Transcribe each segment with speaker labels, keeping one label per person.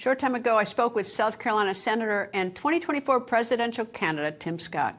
Speaker 1: Short time ago, I spoke with South Carolina Senator and 2024 presidential candidate Tim Scott.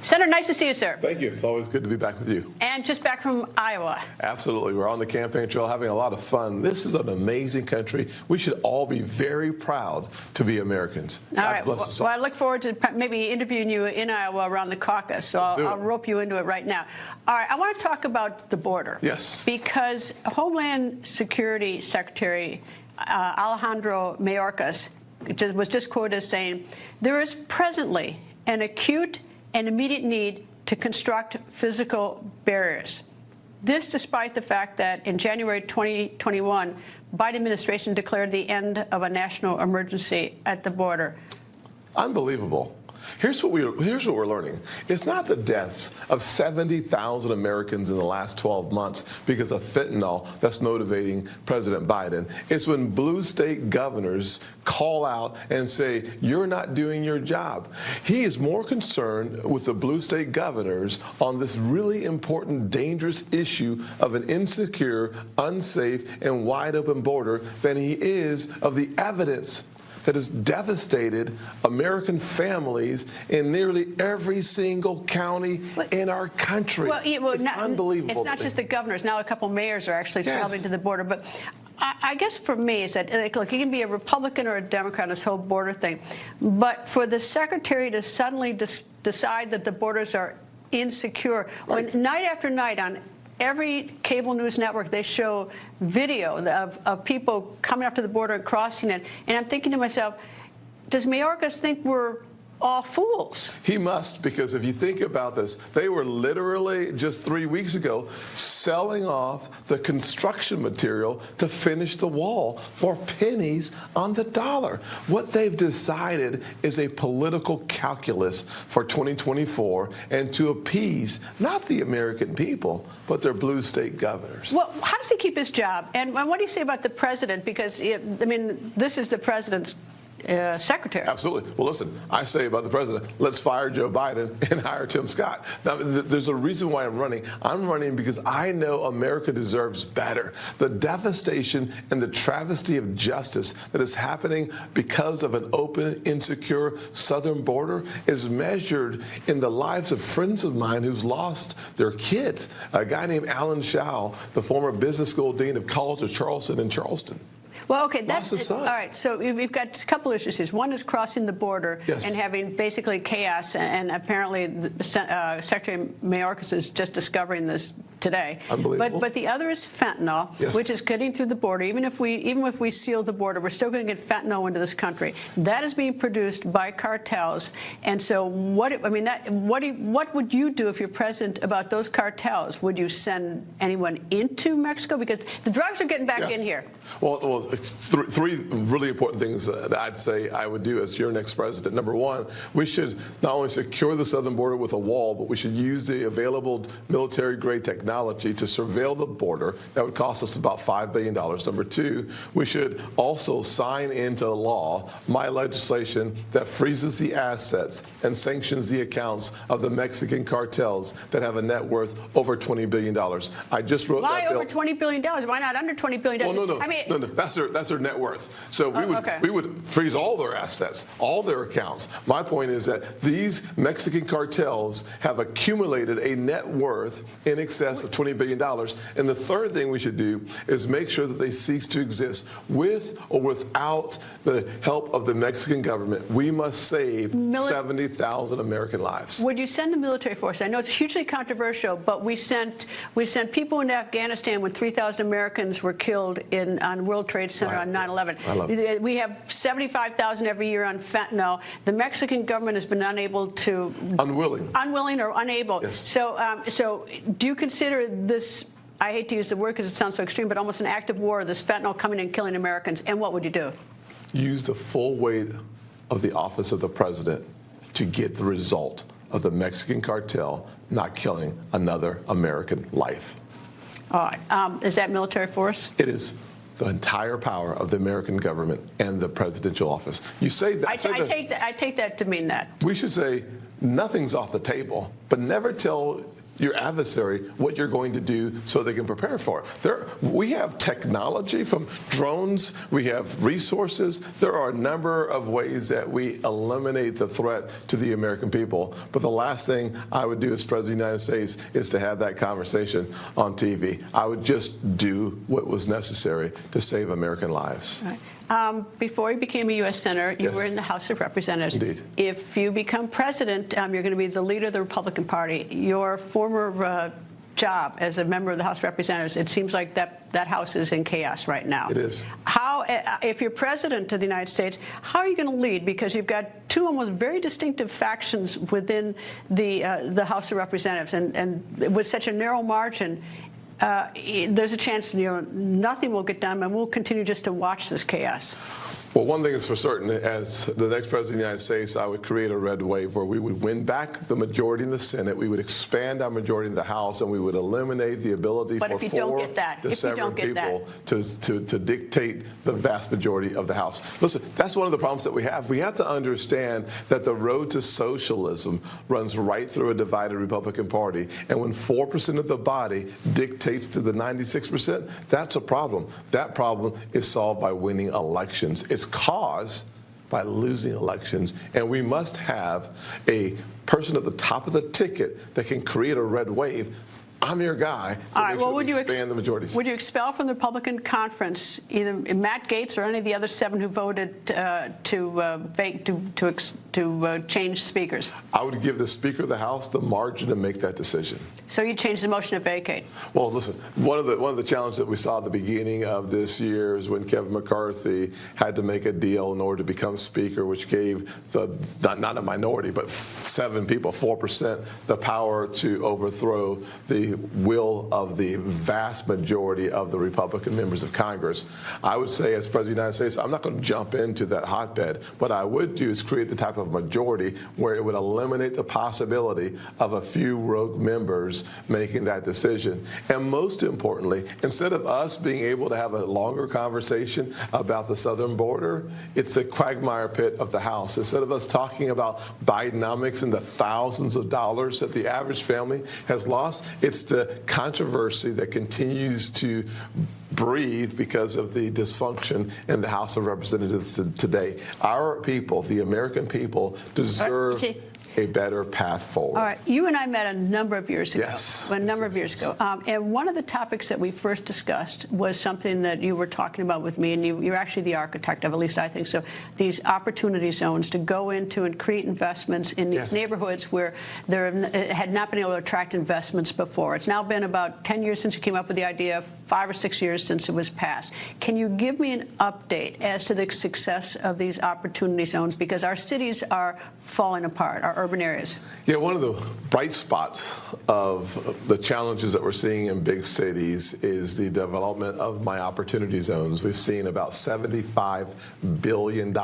Speaker 1: Senator, nice to see you, sir.
Speaker 2: Thank you. It's always good to be back with you.
Speaker 1: And just back from Iowa.
Speaker 2: Absolutely. We're on the campaign trail having a lot of fun. This is an amazing country. We should all be very proud to be Americans.
Speaker 1: All right. Well, I look forward to maybe interviewing you in Iowa around the caucus, so I'll rope you into it right now. All right. I want to talk about the border.
Speaker 2: Yes.
Speaker 1: Because Homeland Security Secretary Alejandro Mayorkas was just quoted as saying, there is presently an acute and immediate need to construct physical barriers. This despite the fact that in January 2021, Biden administration declared the end of a national emergency at the border.
Speaker 2: Unbelievable. Here's what we're learning. It's not the deaths of 70,000 Americans in the last 12 months because of fentanyl that's motivating President Biden. It's when blue state governors call out and say, you're not doing your job. He is more concerned with the blue state governors on this really important, dangerous issue of an insecure, unsafe, and wide open border than he is of the evidence that has devastated American families in nearly every single county in our country. It's unbelievable.
Speaker 1: It's not just the governors. Now a couple mayors are actually traveling to the border. But I guess for me, is that, look, you can be a Republican or a Democrat on this whole border thing. But for the secretary to suddenly decide that the borders are insecure, when night after night on every cable news network, they show video of people coming up to the border and crossing it. And I'm thinking to myself, does Mayorkas think we're all fools?
Speaker 2: He must, because if you think about this, they were literally just 3 weeks ago selling off the construction material to finish the wall for pennies on the dollar. What they've decided is a political calculus for 2024 and to appease not the American people, but their blue state governors.
Speaker 1: Well, how does he keep his job? And what do you say about the president? Because, I mean, this is the president's secretary.
Speaker 2: Absolutely. Well, listen, I say about the president, let's fire Joe Biden and hire Tim Scott. Now, there's a reason why I'm running. I'm running because I know America deserves better. The devastation and the travesty of justice that is happening because of an open, insecure southern border is measured in the lives of friends of mine who've lost their kids. A guy named Alan Chao, the former business school dean of College of Charleston in Charleston.
Speaker 1: Well, okay, that's all right. So we've got a couple issues here. One is crossing the border and having basically chaos, and apparently Secretary Mayorkas is just discovering this today.
Speaker 2: Unbelievable.
Speaker 1: But the other is fentanyl, which is getting through the border. Even if we seal the border, we're still going to get fentanyl into this country. That is being produced by cartels. And so what would you do if you're president about those cartels? Would you send anyone into Mexico? Because the drugs are getting back in here.
Speaker 2: Well, three really important things that I'd say I would do as your next president. Number one, we should not only secure the southern border with a wall, but we should use the available military-grade technology to surveil the border. That would cost us about $5 billion. Number two, we should also sign into law my legislation that freezes the assets and sanctions the accounts of the Mexican cartels that have a net worth over $20 billion. I just wrote that bill.
Speaker 1: Why over $20 billion? Why not under $20 billion?
Speaker 2: Well, no. That's their net worth. So we would freeze all their assets, all their accounts. My point is that these Mexican cartels have accumulated a net worth in excess of $20 billion. And the third thing we should do is make sure that they cease to exist with or without the help of the Mexican government. We must save 70,000 American lives.
Speaker 1: Would you send a military force? I know it's hugely controversial, but we sent people into Afghanistan when 3,000 Americans were killed on World Trade Center on 9/11. We have 75,000 every year on fentanyl. The Mexican government has been unable to... Unwilling or unable.
Speaker 2: Yes.
Speaker 1: So do you consider this, I hate to use the word because it sounds so extreme, but almost an act of war, this fentanyl coming and killing Americans? And what would you do?
Speaker 2: Use the full weight of the office of the president to get the result of the Mexican cartel not killing another American life.
Speaker 1: All right. Is that military force?
Speaker 2: It is. The entire power of the American government and the presidential office. You say that. I
Speaker 1: take that to mean that.
Speaker 2: We should say nothing's off the table, but never tell your adversary what you're going to do so they can prepare for it. We have technology from drones, we have resources. There are a number of ways that we eliminate the threat to the American people. But the last thing I would do as President of the United States is to have that conversation on TV. I would just do what was necessary to save American lives.
Speaker 1: Right. Before you became a U.S. Senator, you
Speaker 2: Yes.
Speaker 1: were in the House of Representatives.
Speaker 2: Indeed.
Speaker 1: If you become president, you're going to be the leader of the Republican Party. Your former job as a member of the House of Representatives, it seems like that House is in chaos right now.
Speaker 2: It is.
Speaker 1: How, if you're president of the United States, how are you going to lead? Because you've got two almost very distinctive factions within the House of Representatives, and with such a narrow margin, there's a chance nothing will get done, and we'll continue just to watch this chaos.
Speaker 2: Well, one thing is for certain, as the next president of the United States, I would create a red wave where we would win back the majority in the Senate, we would expand our majority in the House, and we would eliminate the ability for 4 dissevered people to dictate the vast majority of the House. Listen, that's one of the problems that we have. We have to understand that the road to socialism runs right through a divided Republican Party, and when 4% of the body dictates to the 96%, that's a problem. That problem is solved by winning elections. It's caused by losing elections, and we must have a person at the top of the ticket that can create a red wave. I'm your guy to make sure we expand the majorities.
Speaker 1: Would you expel from the Republican conference either Matt Gaetz or any of the other 7 who voted to change speakers?
Speaker 2: I would give the Speaker of the House the margin to make that decision.
Speaker 1: So you changed the motion to vacate?
Speaker 2: Well, listen, one of the challenges that we saw at the beginning of this year is when Kevin McCarthy had to make a deal in order to become Speaker, which gave not a minority, but 7 people, 4%, the power to overthrow the will of the vast majority of the Republican members of Congress. I would say, as President of the United States, I'm not going to jump into that hotbed. What I would do is create the type of majority where it would eliminate the possibility of a few rogue members making that decision. And most importantly, instead of us being able to have a longer conversation about the southern border, it's a quagmire pit of the House. Instead of us talking about Bidenomics and the thousands of dollars that the average family has lost, it's the controversy that continues to breathe because of the dysfunction in the House of Representatives today. Our people, the American people, deserve a better path forward.
Speaker 1: All right. You and I met a number of years ago.
Speaker 2: Yes.
Speaker 1: A number of years ago. And one of the topics that we first discussed was something that you were talking about with me, and you're actually the architect of, at least I think so, these opportunity zones to go into and create investments in these neighborhoods where there had not been able to attract investments before. It's now been about 10 years since you came up with the idea, 5 or 6 years since it was passed. Can you give me an update as to the success of these opportunity zones? Because our cities are falling apart, our urban areas.
Speaker 2: Yeah, one of the bright spots of the challenges that we're seeing in big cities is the development of my opportunity zones. We've seen about $75 billion,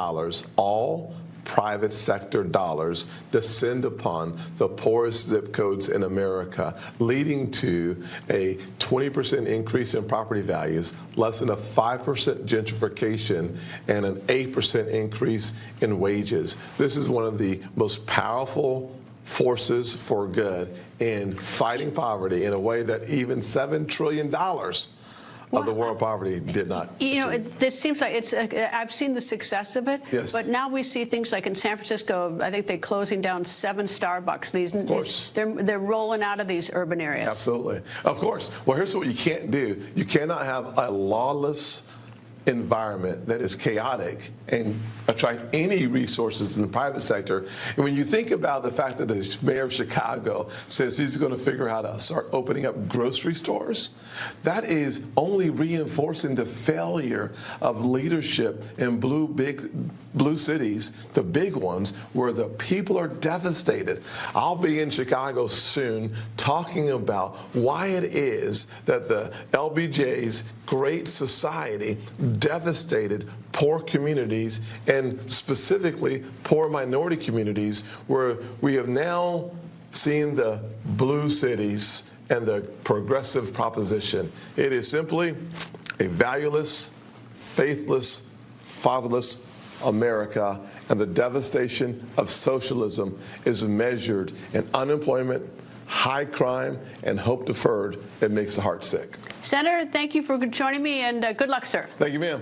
Speaker 2: all private sector dollars, descend upon the poorest zip codes in America, leading to a 20% increase in property values, less than a 5% gentrification, and an 8% increase in wages. This is one of the most powerful forces for good in fighting poverty in a way that even $7 trillion of the world poverty did not.
Speaker 1: You know, this seems like it's. I've seen the success of it, but now we see things like in San Francisco. I think they're closing down 7 Starbucks. They're rolling out of these urban areas.
Speaker 2: Absolutely, of course. Well, here's what you can't do: you cannot have a lawless environment that is chaotic and attract any resources in the private sector. And when you think about the fact that the mayor of Chicago says he's going to figure out how to start opening up grocery stores, that is only reinforcing the failure of leadership in blue cities, the big ones, where the people are devastated. I'll be in Chicago soon talking about why it is that the LBJ's Great Society devastated poor communities, and specifically poor minority communities, where we have now seen the blue cities and the progressive proposition. It is simply a valueless, faithless, fatherless America, and the devastation of socialism is measured in unemployment, high crime, and hope deferred. It makes the heart sick.
Speaker 1: Senator, thank you for joining me, and good luck, sir.
Speaker 2: Thank you, ma'am.